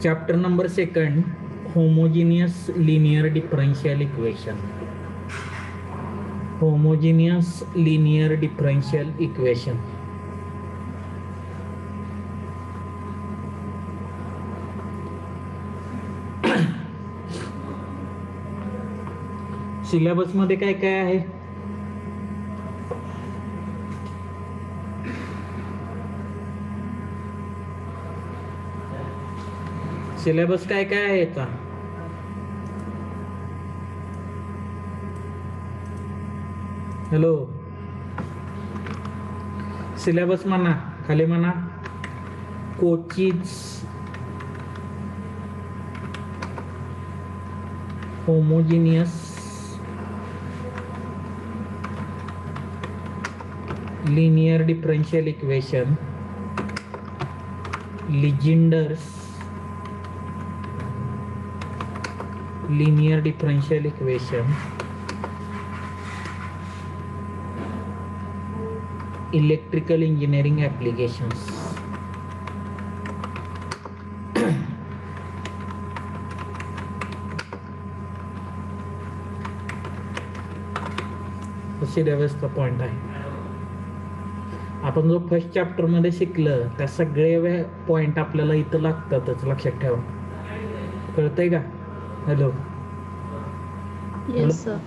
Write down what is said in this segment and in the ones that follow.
Chapter number 2, homogeneous linear differential equation. Homogeneous linear differential equation. Syllabus मध्ये काय काय आहे? सिलेबस काय काय आहे याचा? हॅलो, सिलेबस म्हणा, खाली म्हणा. Cauchy's homogeneous linear differential equation, Legendre's linear differential equation, electrical engineering applications. अशी व्यवस्था पॉइंट आहे. आपण जो फर्स्ट चॅप्टर मध्ये शिकलं त्या सगळे पॉइंट आपल्याला इथं लागतातच, लक्षात ठेवा. कळतंय का? Hello. Yes sir.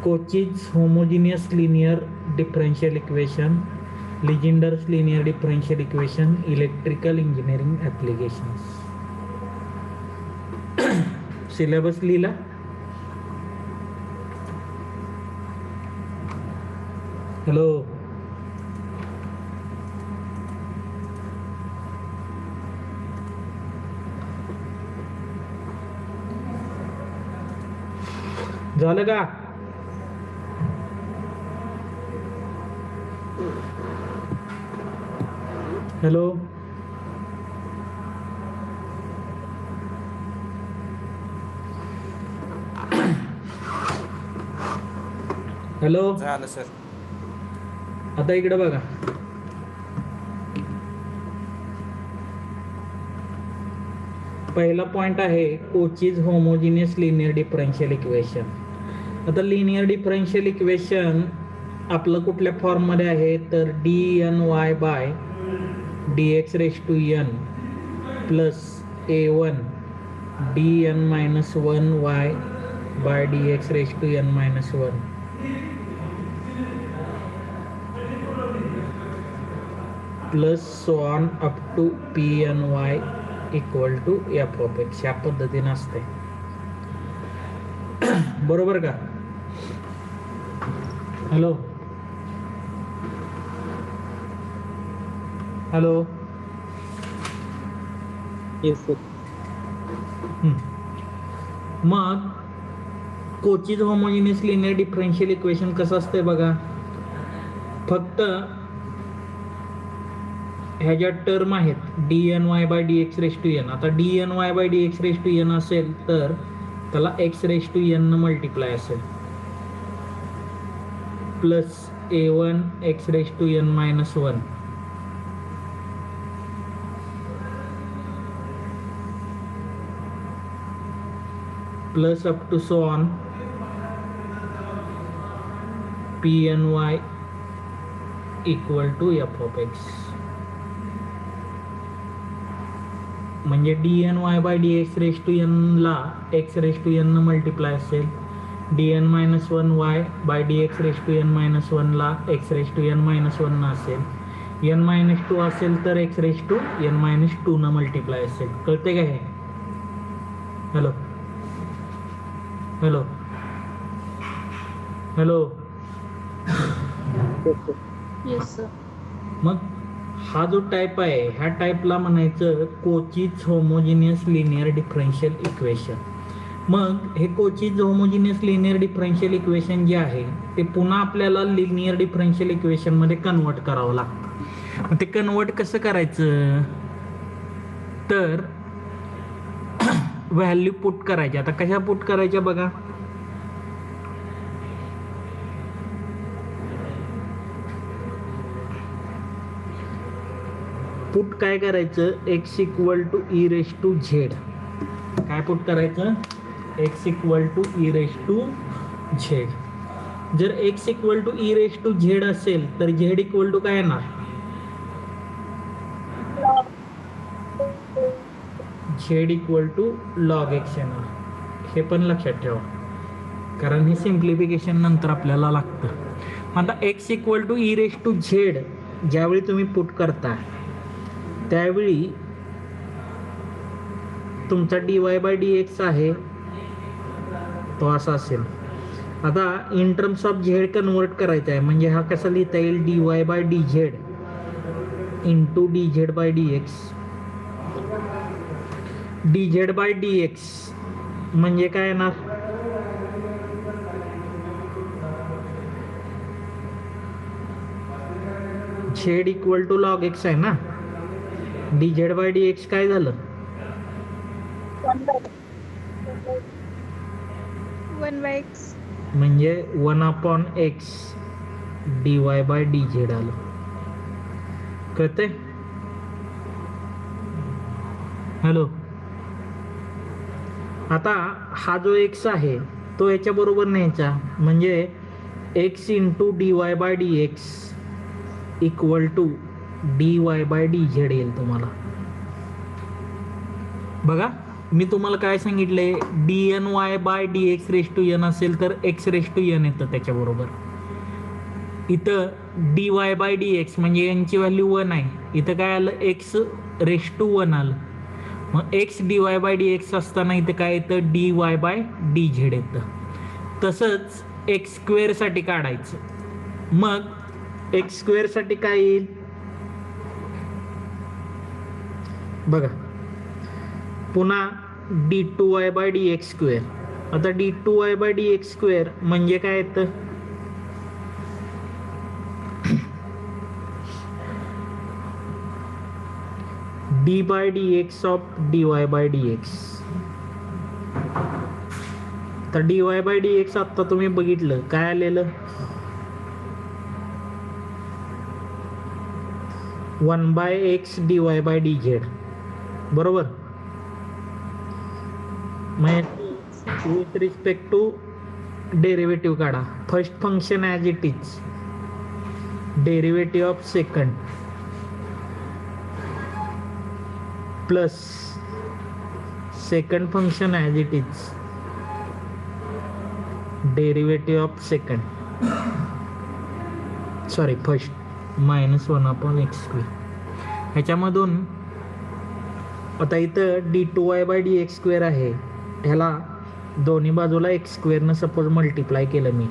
Cauchy's homogeneous linear differential equation, Legendre's linear differential equation, electrical engineering applications. Syllabus लिहिला? हॅलो. झालं का? हॅलो. हॅलो. झालं सर. आता इकडे बघा. पहिला पॉइंट आहे Cauchy's homogeneous linear differential equation. आता लिनियर डिफरन्शियल इक्वेशन आपलं कुठल्या फॉर्म मध्ये आहे तर dy by dx raise to n plus a1 dn minus 1y by dx raise to n minus 1 plus so on up to pny equal to f of x. या पद्धतीने असते. बरोबर का? हॅलो. हॅलो. Yes sir. मग Cauchy's homogeneous linear differential equation कसं असतंय बघा. फक्त ह्या ज्या टर्म आहेत dny by dx raise to n. आता dny by dx raise to n असेल तर त्याला x रेस टू n न मल्टिप्लाय असेल plus a1 x raise to n minus 1 plus up to so on pny equal to f of x. म्हणजे dny by dx raise to n ला x raise to n न multiply असेल, dn minus 1y by dx raise to n minus 1 ला x raise to n minus 1 न असेल, n minus 2 असेल तर x raise to n minus 2 न multiply असेल. कळते का हे? Hello. Hello. Hello. Yes sir. मग हा जो टाइप आहे ह्या टाइपला म्हणायचं Cauchy's homogeneous linear differential equation. मग हे कोचीज होमोजिनियस लिनियर डिफरन्शियल इक्वेशन जे आहे ते पुन्हा आपल्याला लिनियर डिफरन्शियल इक्वेशन मध्ये कन्वर्ट करावं लागतं. ते कन्वर्ट कसं करायचं तर व्हॅल्यू पुट करायची. आता कशा पुट करायच्या बघा. पुट काय करायचं, x equal to e raise to z. काय पुट करायचं, x equal to e raise to z. जर x equal to e raise to z असेल तर झेड इक्वल टू काय येणार, z equal to log x येणार. हे पण लक्षात ठेवा, कारण हे सिम्प्लिफिकेशन नंतर आपल्याला लागतं. आता x equal to e raise to z ज्यावेळी तुम्ही पुट करता त्यावेळी तुमचा d y by d x आहे तो असा असेल. आता in terms of z convert करायचा आहे, म्हणजे हा कसा लिहिता येईल, d y by d z into d z by d x. D z by d x म्हणजे काय येणार, z equal to log x आहे ना. D z by d x काय झालं, 1/x म्हणजे 1/x d y by d Z आलं. कळतंय? हॅलो. आता हा जो एक्स आहे तो याच्या बरोबर न्यायचा, म्हणजे x into d y by d x equal to d y by d z येईल तुम्हाला. बघा मी तुम्हाला काय सांगितलंय, d n y by d x raise to n असेल तर एक्स रेस टू एन येतं त्याच्याबरोबर. इथं d y by d x म्हणजे यांची व्हॅल्यू 1 आहे, इथं काय आलं, एक्स रेस टू 1 आलं. मग x d y by d x असताना इथं काय येतं, D y by d Z येतं. तसंच एक्स स्क्वेअरसाठी काढायचं, मग एक्स स्क्वेअरसाठी काय येईल बघा, पुन्हा d two y by d x square. आता d two y by d x square म्हणजे काय येतं, d by d x of d y by d x. तर d y by d x आता तुम्ही बघितलं काय आलेलं, 1/x d y by d z, बरोबर. विथ रिस्पेक्ट टू डेरिव्हेटिव्ह काढा. First function as it is, derivative of second plus second function as it is derivative of second, sorry first, minus 1/x square. ह्याच्यामधून आता इथं d two y by d x square आहे, ह्याला दोन्ही बाजूला x स्क्वेअरनं suppose multiply केलं मी,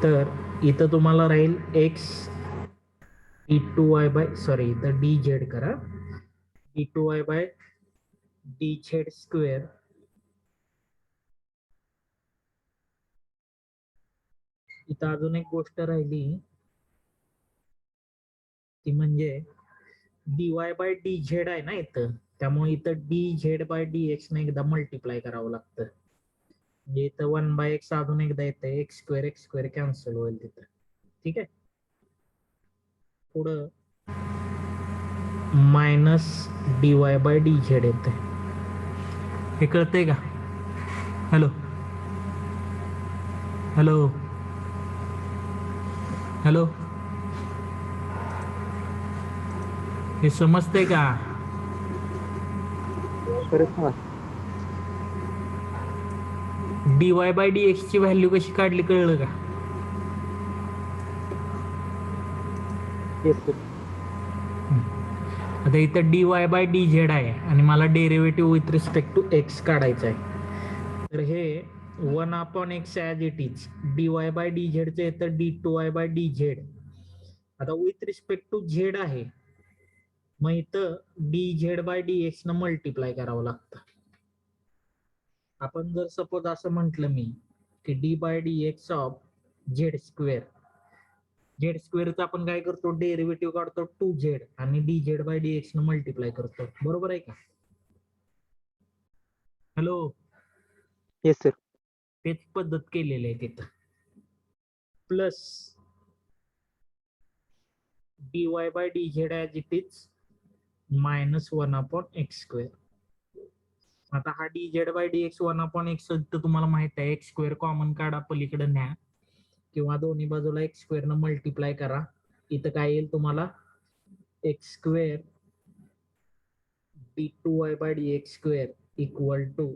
तर इथं तुम्हाला राहील x d two y by, sorry इथं डी झेड करा, d two y by d z square इथं अजून एक गोष्ट राहिली ती म्हणजे d y by d z आहे ना इथं, त्यामुळे इथं d z by d x ने एकदा मल्टिप्लाय करावं लागतं. म्हणजे इथं 1/x अजून एकदा येतं, एक्स स्क्वेअर कॅन्सल होईल तिथं. ठीक आहे, पुढं minus D y by d Z येते. हे कळतंय का? हॅलो हॅलो हॅलो, हे समजतंय का? D y by d x ची व्हॅल्यू कशी काढली कळलं का? आता इथं d y by d z आहे आणि मला derivative with respect to x काढायचं आहे, तर हे 1/x as it is d y by d झेडचं येतं d two y by d z. आता विथ रिस्पेक्ट टू झेड आहे, मग इथं d z by d x न मल्टिप्लाय करावं लागतं. आपण जर सपोज असं म्हटलं मी की d by d x of z square, z स्क्वेअरचा आपण काय करतो, डेरिव्हेटिव्ह काढतो 2z आणि d z by d x न मल्टिप्लाय करतो, बरोबर आहे का? Hello, yes sir. तेच पद्धत केलेली आहे तिथं. Plus dy by dz as it is -1/x². आता हा dz by dx 1/x तर तुम्हाला माहित आहे x² कॉमन काढा पलीकडे न्या किंवा दोन्ही बाजूला x² न मल्टिप्लाय करा. इथं काय येईल तुम्हाला x² d2y by dx² equal to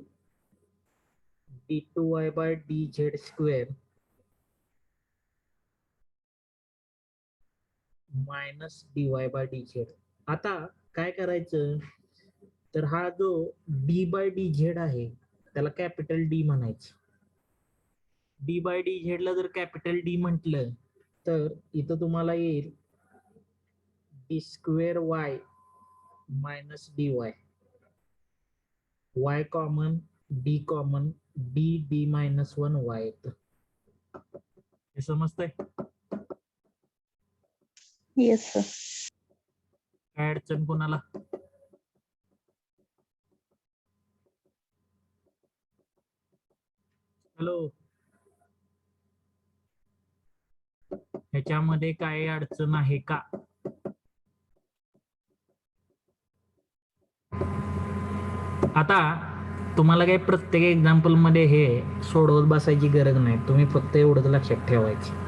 d2y by dz² minus dy by dz. आता काय करायचं तर हा जो d by dz आहे त्याला कॅपिटल D म्हणायचं. d by dz ला जर कॅपिटल D म्हटलं तर इथं तुम्हाला येईल d²y minus dy. y common, d common, d -1 y येतं. हे समजतंय? Yes, sir. काय अडचण कोणाला? हॅलो, ह्याच्यामध्ये काय अडचण आहे का? आता तुम्हाला काही प्रत्येक एक्झाम्पल मध्ये हे सोडवत बसायची गरज नाही. तुम्ही फक्त एवढंच लक्षात ठेवायचं.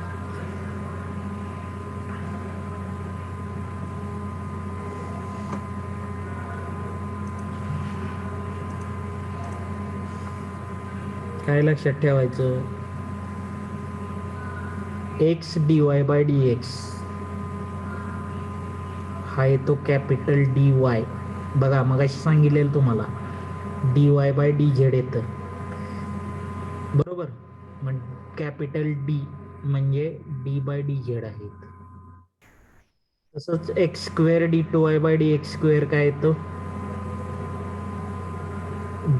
काय लक्षात ठेवायचं? x dy by dx हा येतो कॅपिटल dy. बघा मगाशी सांगितलेलं तुम्हाला dy by dz येतं बरोबर. मग कॅपिटल D म्हणजे d by dz आहे. तसंच x² d2y by dx² काय येतो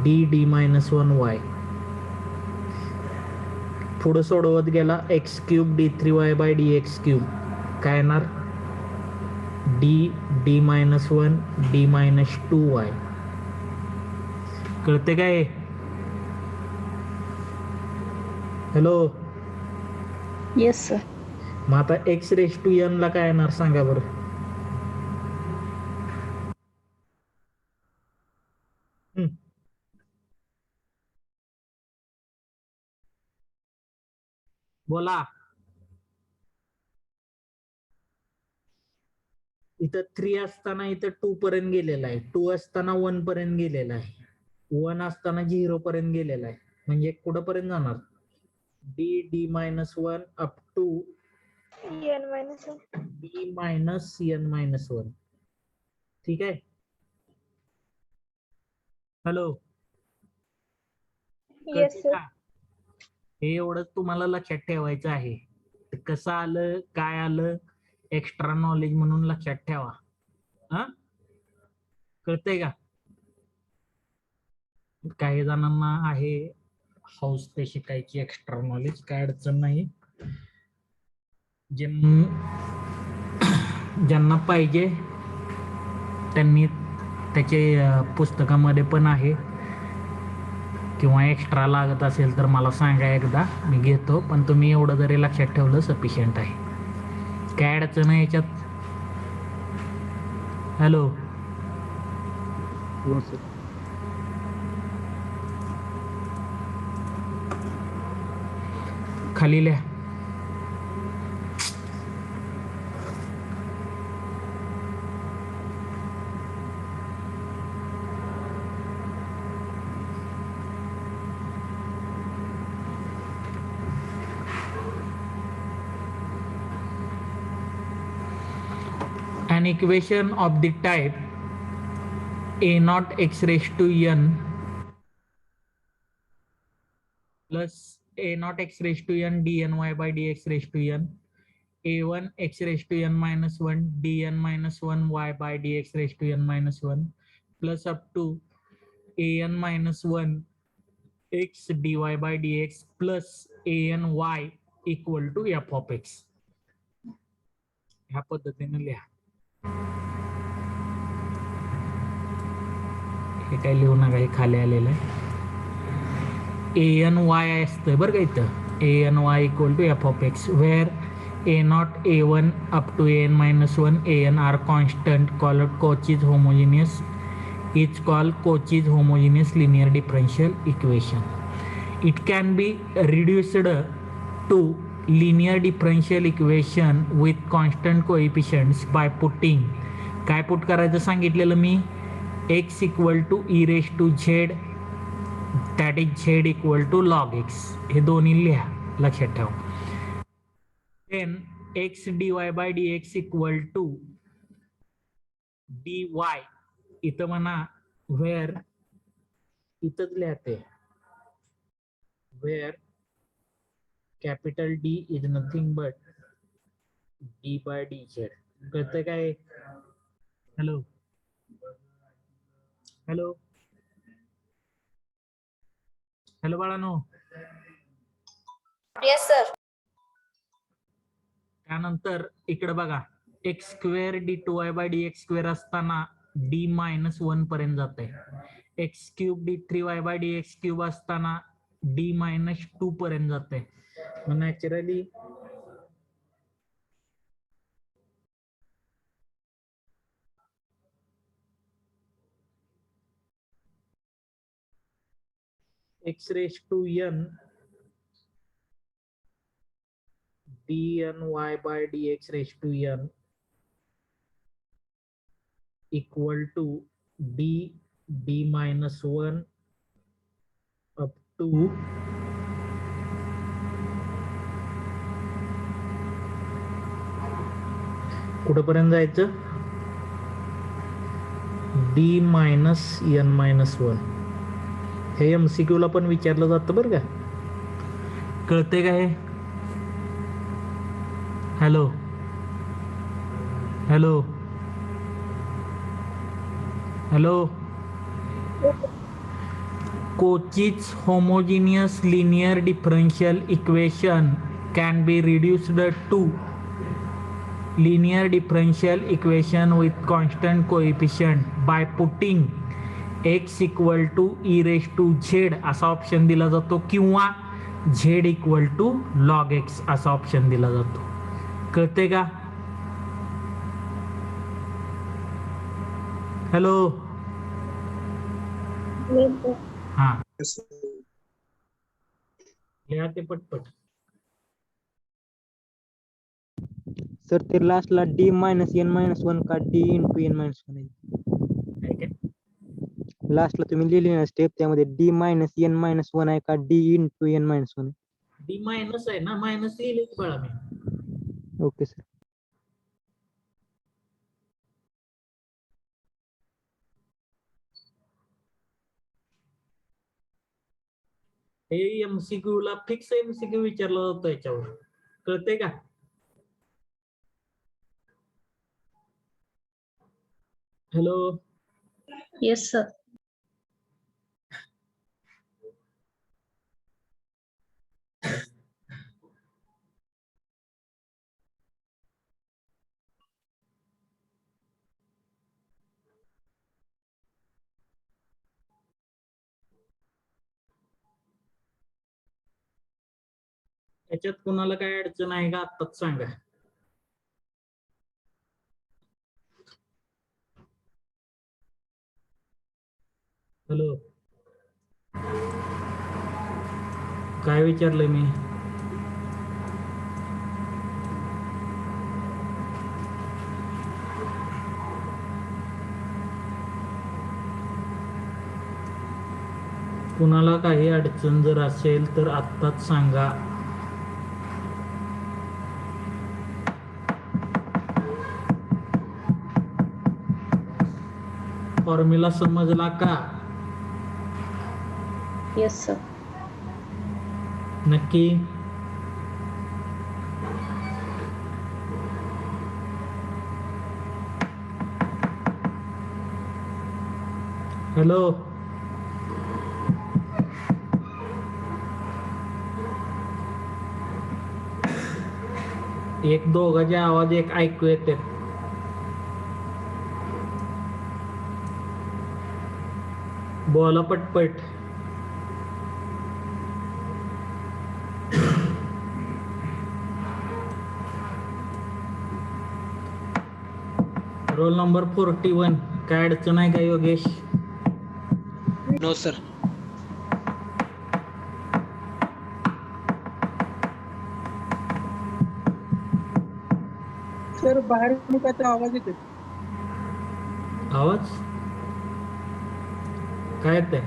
d -1 y. पुढे सोडवत गेला x³ d3y by dx³ काय येणार d -1 d -2y. कळते काय? Hello, Yes, sir. मग आता x⁴n ला काय येणार सांगा बरं. बोला. इथं 3 असताना इथं 2 पर्यंत गेलेला आहे, 2 असताना 1 पर्यंत गेलेला आहे, 1 असताना 0 पर्यंत गेलेला आहे. म्हणजे कुठं पर्यंत जाणार d -1 up to n minus 1. d -n-1. ठीक आहे. Hello, Yes, sir. हे एवढंच तुम्हाला लक्षात ठेवायचं आहे. कसं आलं काय आलं एक्स्ट्रा नॉलेज म्हणून लक्षात ठेवा. हा, कळतंय का? काही जणांना आहे हाऊस ते शिकायची एक्स्ट्रा नॉलेज, काय अडचण नाही. ज्यांना पाहिजे त्यांनी त्याचे पुस्तकामध्ये पण आहे किंवा एक्स्ट्रा लागत असेल तर मला सांगा एकदा, मी घेतो. पण तुम्ही एवढं जरी लक्षात ठेवलं सफिशियंट आहे. काय अडचण आहे याच्यात? Hello, No, sir. खाली लिहा. An equation of the type a0 x⁴n plus a0 x⁴n dny by dx⁴n a1 x⁴n-1 dn-1 y by dx⁴n-1 plus up to an-1 x dy by dx plus an-y equal to f of x. ह्या पद्धतीने लिहा. हे काय लिहू नका, हे खाली आलेलं आहे. an y असतं बरं का इथं, an y equal to f of x, where a naught a1 up to an minus 1 an are constant called Cauchy's homogeneous is called Cauchy's homogeneous linear differential equation. It can be reduced to linear differential equation with constant coefficients by putting, काय put करायचं सांगितलेलं मी, x equal to e raise to z, that is z equal to log x. हे दोन्ही लिहा, लक्षात ठेवा. then x dy by dx equal to dy, इथं म्हणा where, इथंच लिहते where capital D is nothing but d by dz. कळतंय काय? हॅलो हॅलो हॅलो बाळानो. Yes, sir. त्यानंतर इकडे बघा, x square d two y by d x square असताना डी मायनस 1 पर्यंत जाते. X cube d 3y by d x cube असताना डी मायनस 2 पर्यंत जाते. Naturally x raised to n dny by dx raised to n equal to d minus 1 up to कुठपर्यंत जायचं, d minus n minus 1. हे MCQ ला पण विचारलं जातं बरं का. कळते का हे? Hello hello hello. Cauchy's homogeneous linear differential equation can be reduced to linear differential equation with constant coefficient by putting x equal to e raise to z असा ऑप्शन दिला जातो किंवा z equal to log x असा option दिला जातो. कळते का? Hello हा लिहा ते पटपट. सर ते लास्टला डी मायनस एन मायनस 1 का डी इंटू एन मायनस 1 आहे. काय लास्टला तुम्ही लिहिली ना स्टेप, त्यामध्ये डी मायनस एन मायनस 1 आहे का डी इंटू एन मायनस 1 आहे. डी मायनस आहे ना, मायनस लिहिले बाळा मी. Okay sir. हे MCQ ला फिक्स MCQ विचारला जातो याच्यावर. कळते का? Hello Yes, sir. याच्यात कोणाला काय अडचण आहे का आत्ताच सांगा. हॅलो काय विचारलंय मी? कुणाला काही अडचण जर असेल तर आत्ताच सांगा. फॉर्म्युला समजला का? Yes, sir. नक्की? हॅलो एक दोघांचे आवाज एक ऐकू येते. बोला पटपट. Roll number 41. काय अडचण आहे का योगेश? No sir. सर बाहेर काहीतरी आवाज येते. आवाज काय येतंय?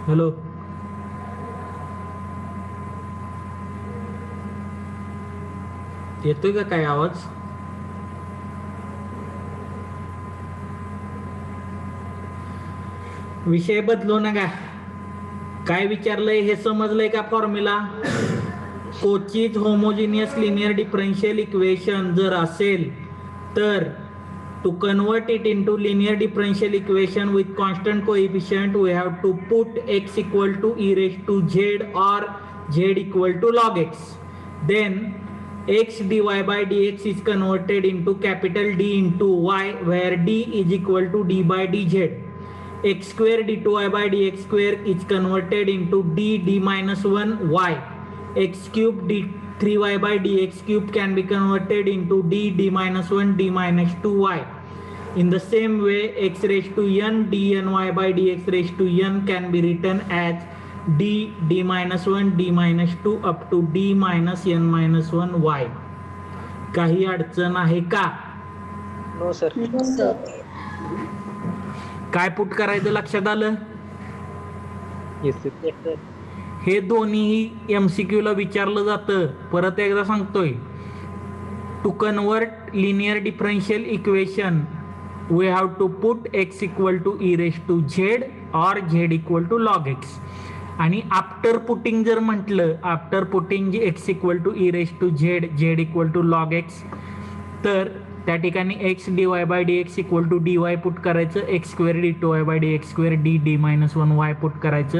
हॅलो, येतोय का काय आवाज? विषय बदलू नका. काय विचारलंय हे समजलंय का? Formula कोचीज homogeneous linear differential equation जर असेल तर to convert it into linear differential equation with constant coefficient we have to put x equal to e raised to z or z equal to log x. Then x dy by dx is converted into capital D into y where d is equal to d by dz. X square d2y by dx square is converted into d minus 1 y. X cube d3y by dx cube can be converted into d minus 1 d minus 2y. In the same way, x raised to n dny by dx raised to n can be written as d minus 1 d minus 2 up to d minus n minus 1 y. काही अडचण आहे का? No sir. काय put करायचं लक्षात आलं? Yes sir. हे दोन्ही MCQ ला विचारलं जातं. परत एकदा सांगतोय, to convert linear differential equation we have to put x equal to e raised to z or z equal to log x. आणि आफ्टर पुटिंग जर म्हटलं, after putting x equal to e raised to z, z equal to log x, तर त्या ठिकाणी x dy by dx equal to dy put करायचं, x square d2y by dx square d minus 1 y put करायचं,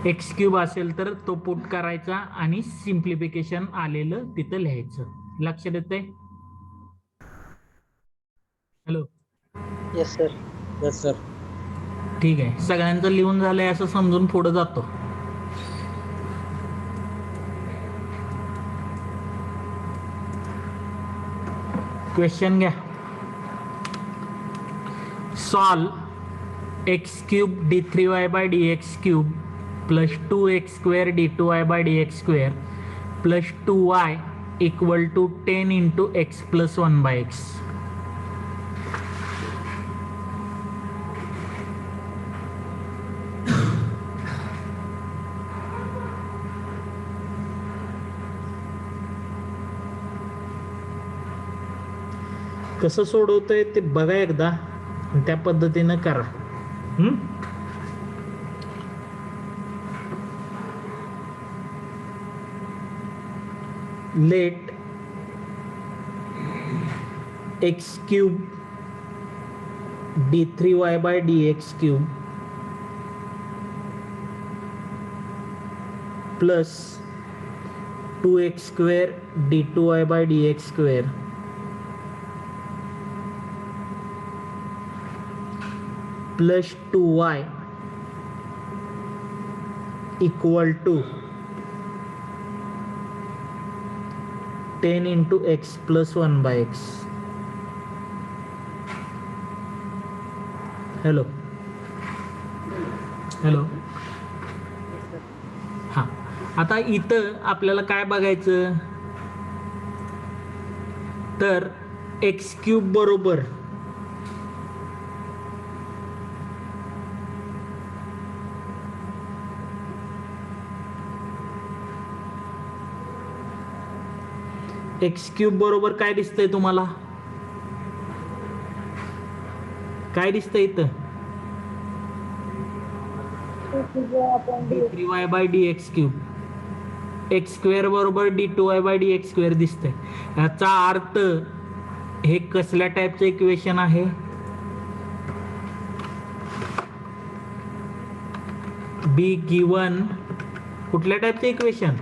x cube असेल तर तो put करायचा आणि सिम्प्लिफिकेशन आलेलं तिथं लिहायचं. लक्षात येतंय? Hello, yes sir. Yes sir. ठीक आहे. सगळ्यांचं लिहून झालंय असं समजून पुढे जातो. क्वेश्चन घ्या. Solve x cube d3y by dx cube plus 2x square d2y by dx square plus 2y equal to 10 into x plus 1 by x. कसं सोडवतंय ते बघा एकदा, त्या पद्धतीनं करा. Let x cube d3y by dx cube plus 2x square d2y by dx square plus 2y equal to 10 into x plus 1 by x. Hello hello, हा. आता इथं आपल्याला काय बघायचं, तर x क्यूब बरोबर एक्स क्यूब बरोबर काय दिसतंय तुम्हाला? काय दिसतंय इथं? d3y by dx cube. X square बरोबर d2y by dx स्क्वेअर दिसतंय. याचा अर्थ हे कसल्या टाईपचं इक्वेशन आहे? बी गिवन कुठल्या टाईपचं equation?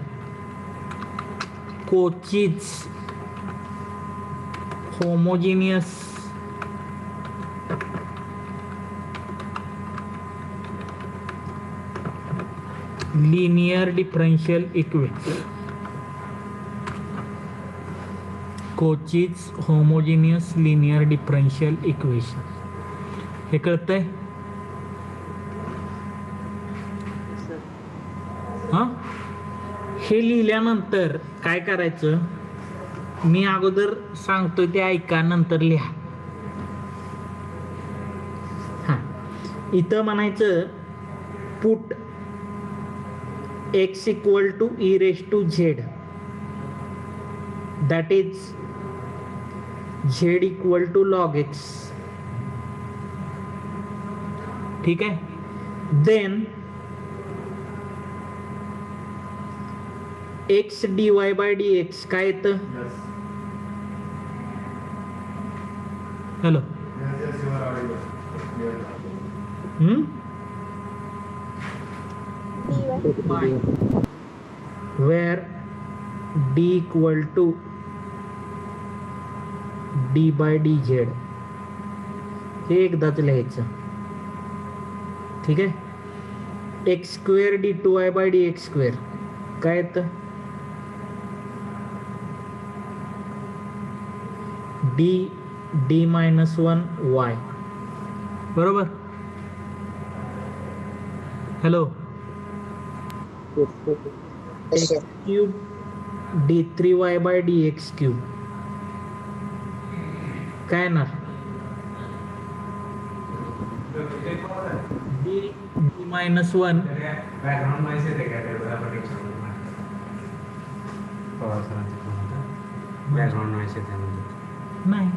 कोचीज homogeneous linear differential equation. कोचीज homogeneous linear differential equation. हे कळतंय? सर हा, हे लिहिल्यानंतर काय करायचं, मी अगोदर सांगतोय ते ऐका, नंतर लिहा. हा, इथं म्हणायचं put x equal to e raise to z, that is z equal to log x. ठीक आहे. Then x d y by d x काय येतं? Hello, where d equal to d by d z, हे एकदाच लिहायचं. ठीक आहे. X square d two y by d x square काय येतं? D minus 1 y. बरोबर. Hello, x cube d 3 y by d x cube काय येणार? डी मायनस 1 नाही,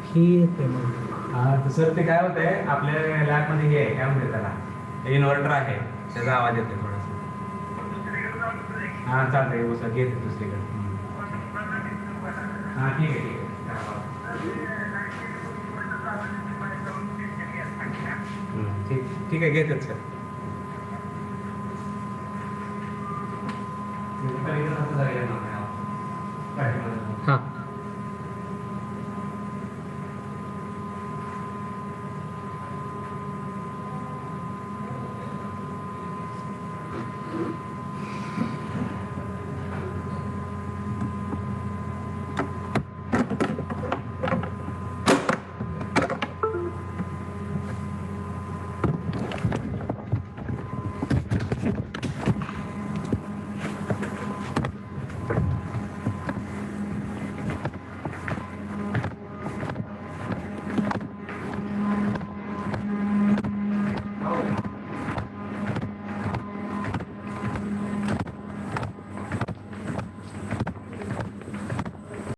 ही येते मग. सर ते काय होतंय, आपल्या लॅब मध्ये हे आहे, काय म्हणते त्याला, इन्व्हर्टर आहे, त्याचा आवाज येतोय थोडासा. हा चालतंय, उसं घेते दुसरीकडे. हा ठीक आहे, ठीक आहे. ठीक आहे, घेतात सर.